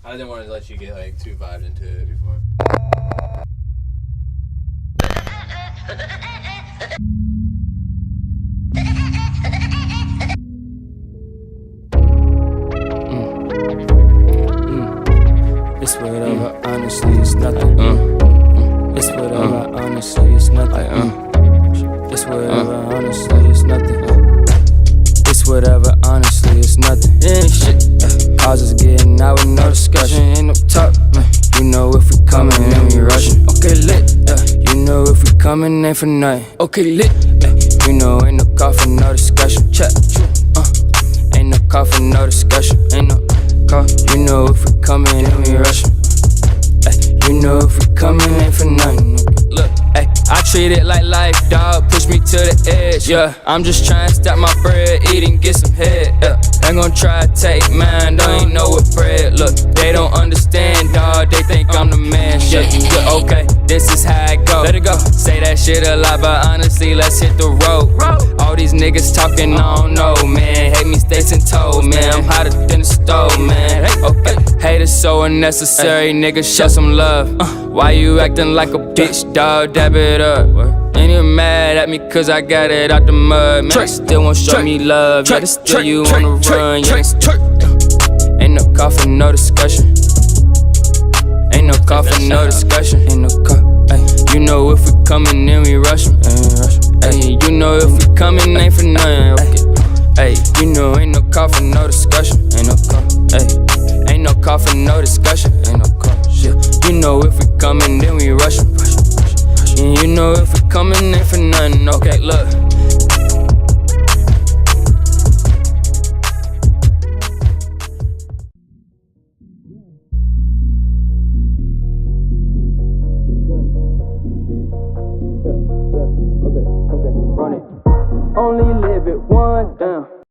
I didn't want to let you get like too vibed into it before. It's whatever, honestly, it's nothing. It's whatever, honestly, it's nothing. It's whatever, honestly, it's nothing. It's whatever, honestly, it's nothing. Ain't shit. Causes getting out with no discussion, ain't no talk. You know if we coming, then we rushing. Okay, lit. You know if we coming, ain't for nothing. Okay, lit. You know ain't no call for no discussion. Check. Ain't no call for no discussion. Ain't no call. You know if we coming, then we rushing. You know if we coming, ain't for nothing. Look, ay, I treat it like life, dog. Push me to the edge. Yeah, I'm just trying to stack my bread, eat and get some head. Ain't gon' try to take mine, don't even know what bread. Look, they don't understand, dog. They think I'm the man. Shit, okay, this is how it go. Let it go. Say that shit a lot, but honestly, let's hit the road. All these niggas talking, I don't know, man. Hate me, states and told, man. I'm hotter than the stove, man. Okay, haters so unnecessary, niggas show some love. Why you acting like a bitch, dog? Dab it up. Ain't you mad at me cause I got it out the mud? Man, still won't show me love. Yeah, still you on the run. Yeah, ain't no call for no discussion. Ain't no call for no discussion. Ain't no call. You know if we coming, then we rushing. Ay, you know if we coming, ain't for nothing. Okay. Ay, you know ain't no call for no discussion. Ain't no call. Ay, ain't no call for no discussion. Ain't no call. Shit. You know if we coming, then we rushing. And you know if we coming, ain't for nothing. Okay, look. Okay, run it. Only live it once, damn.